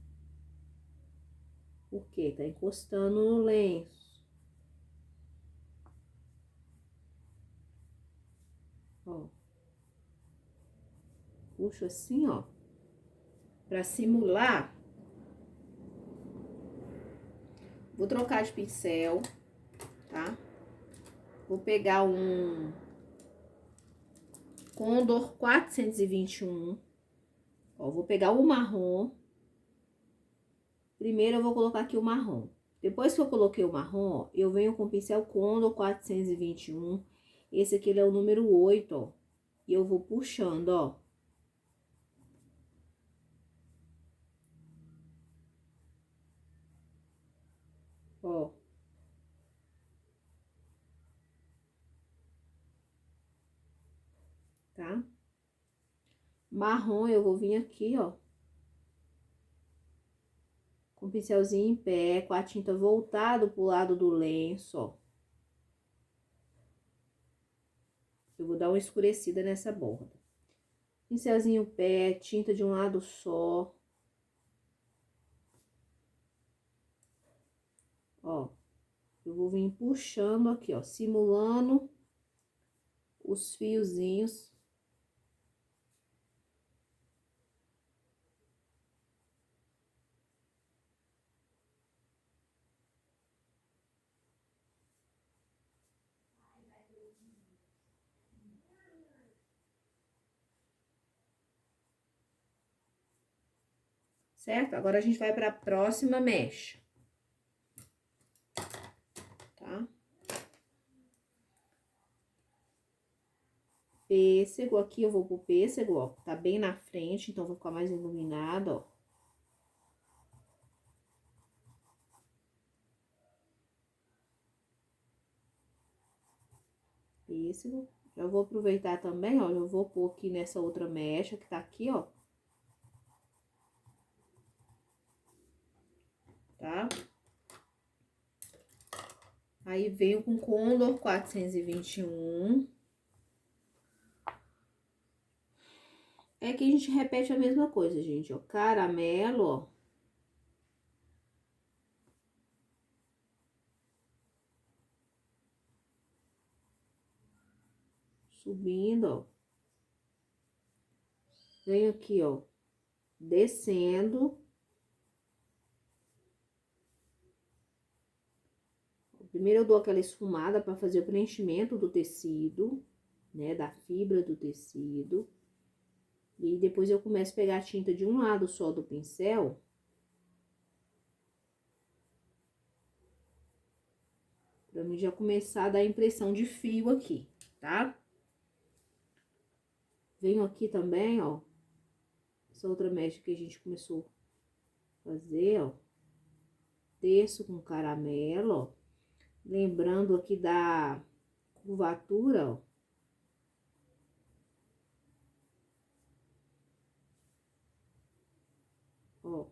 Porque tá encostando no lenço. Ó. Puxo assim, ó. Pra simular. Vou trocar de pincel, tá? Vou pegar um Condor 421. Ó, vou pegar o marrom. Primeiro, eu vou colocar aqui o marrom. Depois que eu coloquei o marrom, ó, eu venho com o pincel Condor 421. Esse aqui, ele é o número 8, ó. E eu vou puxando, ó. Ó. Tá? Marrom, eu vou vir aqui, ó. Com o pincelzinho em pé, com a tinta voltada pro lado do lenço, ó. Eu vou dar uma escurecida nessa borda. Pincelzinho pé, tinta de um lado só. Ó. Eu vou vir puxando aqui, ó, simulando os fiozinhos. certo? Agora a gente vai pra próxima mecha, tá? Pêssego, aqui eu vou pro pêssego, ó, tá bem na frente, então vai ficar mais iluminado, ó. Pêssego. Já vou aproveitar também, ó, eu vou pôr aqui nessa outra mecha que tá aqui, ó. Tá? Aí venho com Condor 421. É que a gente repete a mesma coisa, gente, ó. Caramelo, ó. Subindo, ó. Venho aqui, ó. Descendo. Primeiro eu dou aquela esfumada para fazer o preenchimento do tecido, né? Da fibra do tecido. E depois eu começo a pegar a tinta de um lado só do pincel. Pra mim já começar a dar impressão de fio aqui, tá? Venho aqui também, ó. Essa outra mecha que a gente começou a fazer, ó. Desço com caramelo, ó. Lembrando aqui da curvatura, ó. Ó.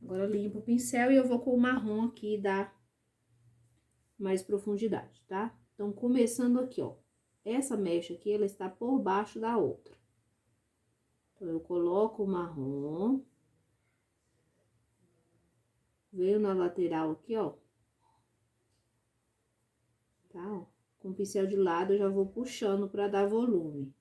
Agora eu limpo o pincel e eu vou com o marrom aqui dar mais profundidade, tá? Então, começando aqui, ó. Essa mecha aqui, ela está por baixo da outra. Então, eu coloco o marrom. Venho na lateral aqui, ó. Tá, ó. Com o pincel de lado, eu já vou puxando pra dar volume.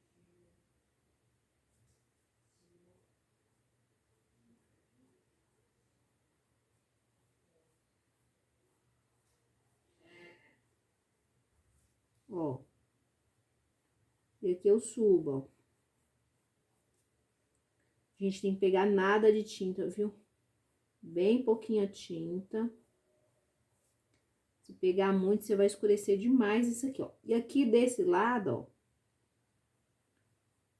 Ó. E aqui eu subo, ó. A gente tem que pegar nada de tinta, viu? Bem pouquinha tinta. Se pegar muito, você vai escurecer demais isso aqui, ó. E aqui desse lado, ó,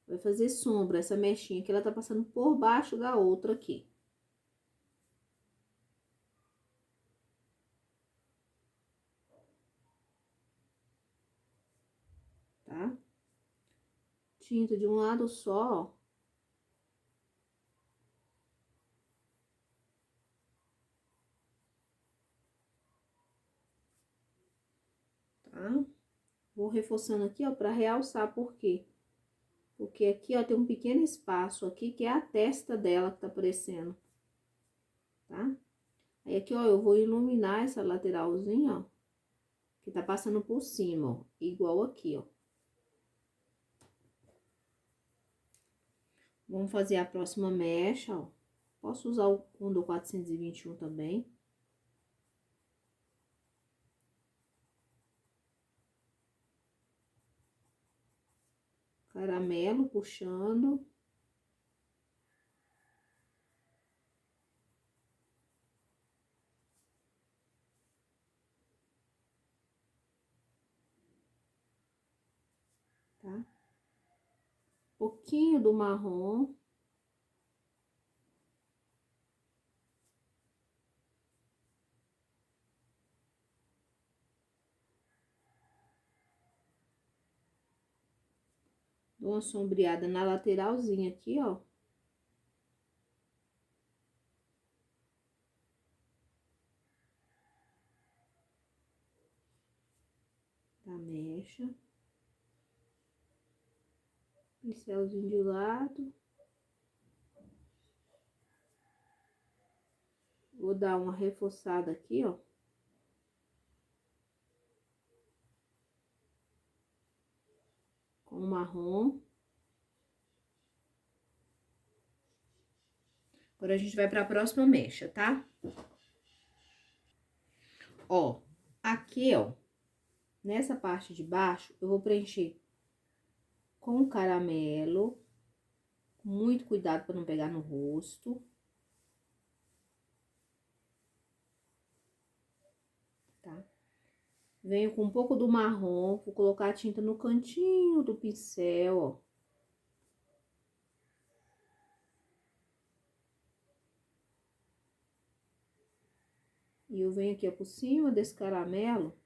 vai fazer sombra, essa mechinha que ela tá passando por baixo da outra aqui. Tá? Tinta de um lado só, ó. Tá? Vou reforçando aqui, ó, pra realçar, por quê? Porque aqui, ó, tem um pequeno espaço aqui, que é a testa dela que tá aparecendo. Tá? Aí aqui, ó, eu vou iluminar essa lateralzinha, ó, que tá passando por cima, ó, igual aqui, ó. Vamos fazer a próxima mecha, ó. Posso usar o Condor 421 também. Caramelo puxando. Tá? Pouquinho do marrom. Dou uma sombreada na lateralzinha aqui, ó. Da mecha. Pincelzinho de lado. Vou dar uma reforçada aqui, ó. Com o marrom. Agora a gente vai pra próxima mecha, tá? Ó, aqui, ó, nessa parte de baixo, eu vou preencher com caramelo. Muito cuidado para não pegar no rosto. Tá? Venho com um pouco do marrom, vou colocar a tinta no cantinho do pincel, ó. E eu venho aqui, ó, por cima desse caramelo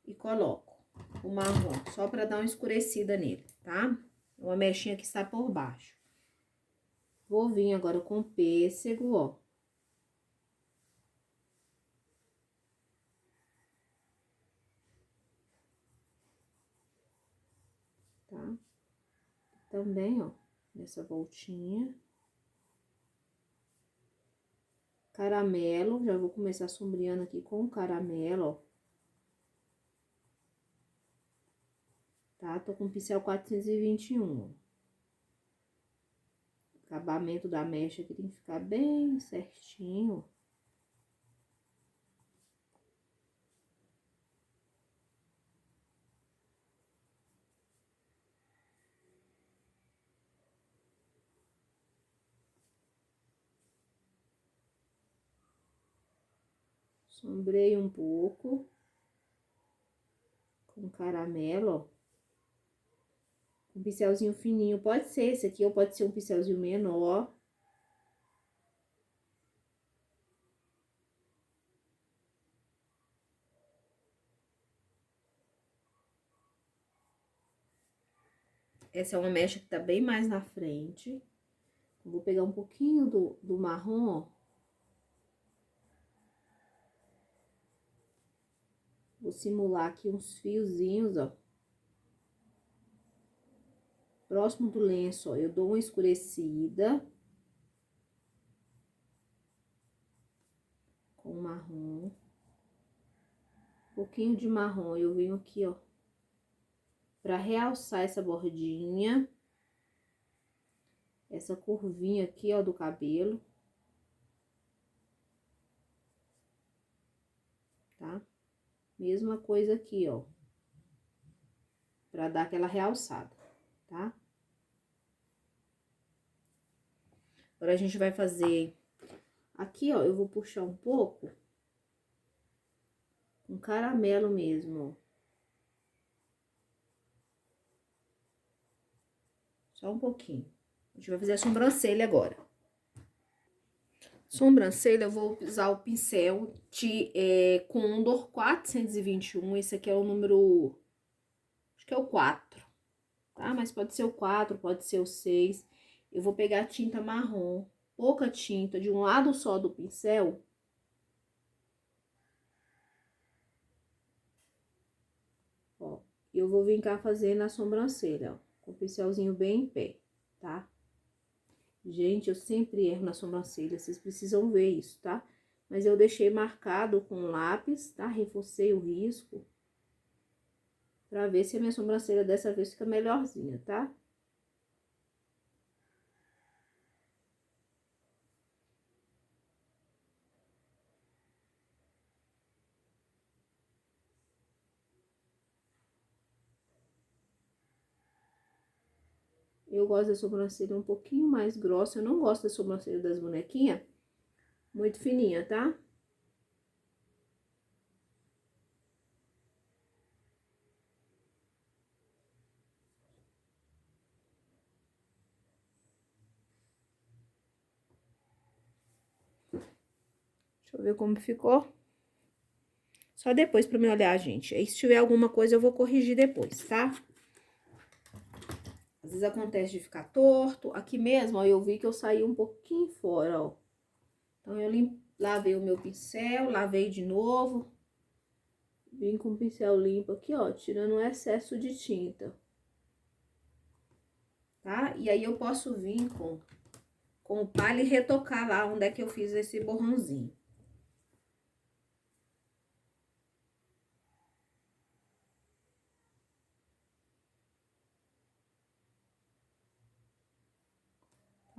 e coloco o marrom, só para dar uma escurecida nele, tá? Uma mechinha que está por baixo. Vou vir agora com pêssego, ó. Tá? Também, ó, nessa voltinha. Caramelo, já vou começar sombreando aqui com o caramelo, ó. Tá? Tô com o pincel 421, ó. O acabamento da mecha aqui tem que ficar bem certinho. Sombrei um pouco com caramelo, ó. Um pincelzinho fininho, pode ser esse aqui ou pode ser um pincelzinho menor. Essa é uma mecha que tá bem mais na frente. Vou pegar um pouquinho do marrom, ó. Vou simular aqui uns fiozinhos, ó. Próximo do lenço, ó, eu dou uma escurecida. Com marrom. Um pouquinho de marrom, eu venho aqui, ó. Pra realçar essa bordinha. Essa curvinha aqui, ó, do cabelo. Tá? Mesma coisa aqui, ó. Pra dar aquela realçada, tá? Agora, a gente vai fazer... Aqui, ó, eu vou puxar um pouco. Com caramelo mesmo, ó. Só um pouquinho. A gente vai fazer a sobrancelha agora. Sobrancelha, eu vou usar o pincel de Condor 421. Esse aqui é o número... Acho que é o 4, tá? Mas pode ser o 4, pode ser o 6. Eu vou pegar tinta marrom, pouca tinta, de um lado só do pincel. Ó, eu vou vir cá fazendo a sobrancelha, ó, com o pincelzinho bem em pé, tá? Gente, eu sempre erro na sobrancelha, vocês precisam ver isso, tá? Mas eu deixei marcado com lápis, tá? Reforcei o risco. Pra ver se a minha sobrancelha dessa vez fica melhorzinha, tá? Eu gosto da sobrancelha um pouquinho mais grossa. Eu não gosto da sobrancelha das bonequinhas muito fininha, tá? Deixa eu ver como ficou. Só depois pra me olhar, gente. Aí, se tiver alguma coisa, eu vou corrigir depois, tá? Às vezes acontece de ficar torto. Aqui mesmo, ó, eu vi que eu saí um pouquinho fora, ó. Então, eu lavei o meu pincel, lavei de novo. Vim com o pincel limpo aqui, ó, tirando o excesso de tinta. Tá? E aí, eu posso vir com o palha e retocar lá onde é que eu fiz esse borrãozinho.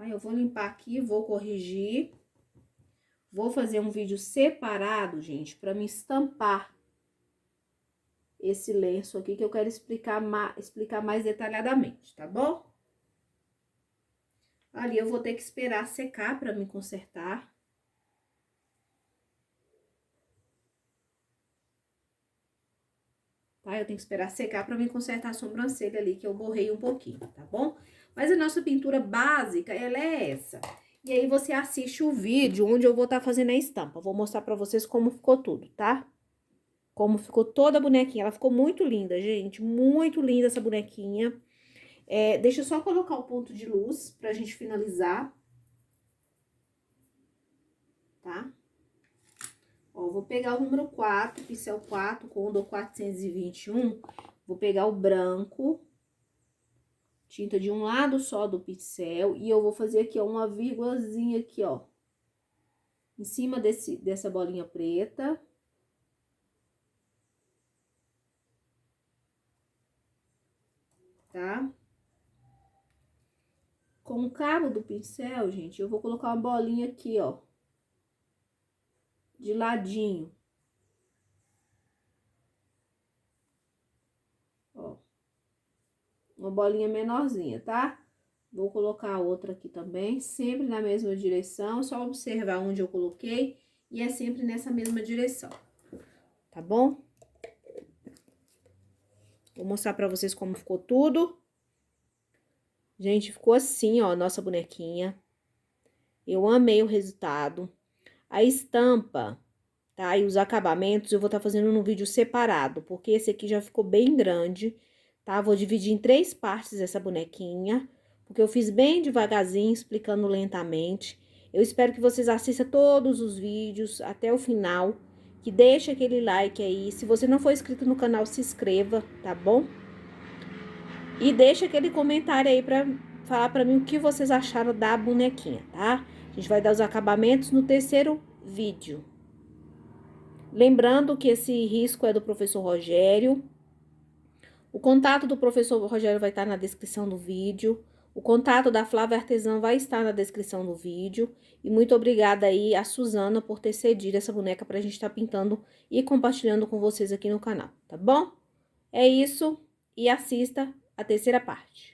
Tá? Eu vou limpar aqui, vou corrigir. Vou fazer um vídeo separado, gente, pra me estampar esse lenço aqui, que eu quero explicar mais detalhadamente, tá bom? Ali eu vou ter que esperar secar pra me consertar. Tá? Eu tenho que esperar secar pra me consertar a sobrancelha ali, que eu borrei um pouquinho, tá bom? Mas a nossa pintura básica, ela é essa. E aí, você assiste o vídeo onde eu vou estar fazendo a estampa. Vou mostrar pra vocês como ficou tudo, tá? Como ficou toda a bonequinha. Ela ficou muito linda, gente. Muito linda essa bonequinha. Deixa eu só colocar o ponto de luz pra gente finalizar. Tá? Ó, vou pegar o número 4, pincel 4, Condor 421. Vou pegar o branco, tinta de um lado só do pincel, e eu vou fazer aqui, ó, uma vírgulazinha aqui, ó, em cima dessa bolinha preta. Tá? Com o cabo do pincel, gente, eu vou colocar uma bolinha aqui, ó, de ladinho. Ó, uma bolinha menorzinha, tá? Vou colocar outra aqui também, sempre na mesma direção, só observar onde eu coloquei, e é sempre nessa mesma direção, tá bom? Vou mostrar pra vocês como ficou tudo. Gente, ficou assim, ó, nossa bonequinha. Eu amei o resultado. A estampa, tá? E os acabamentos eu vou estar fazendo num vídeo separado, porque esse aqui já ficou bem grande, tá? Vou dividir em 3 partes essa bonequinha, porque eu fiz bem devagarzinho, explicando lentamente. Eu espero que vocês assistam todos os vídeos até o final, que deixe aquele like aí. Se você não for inscrito no canal, se inscreva, tá bom? E deixa aquele comentário aí pra falar pra mim o que vocês acharam da bonequinha, tá? A gente vai dar os acabamentos no terceiro vídeo. Lembrando que esse risco é do professor Rogério. O contato do professor Rogério vai estar na descrição do vídeo. O contato da Flávia Artesã vai estar na descrição do vídeo. E muito obrigada aí a Suzana por ter cedido essa boneca pra gente estar pintando e compartilhando com vocês aqui no canal, tá bom? É isso, e assista a terceira parte.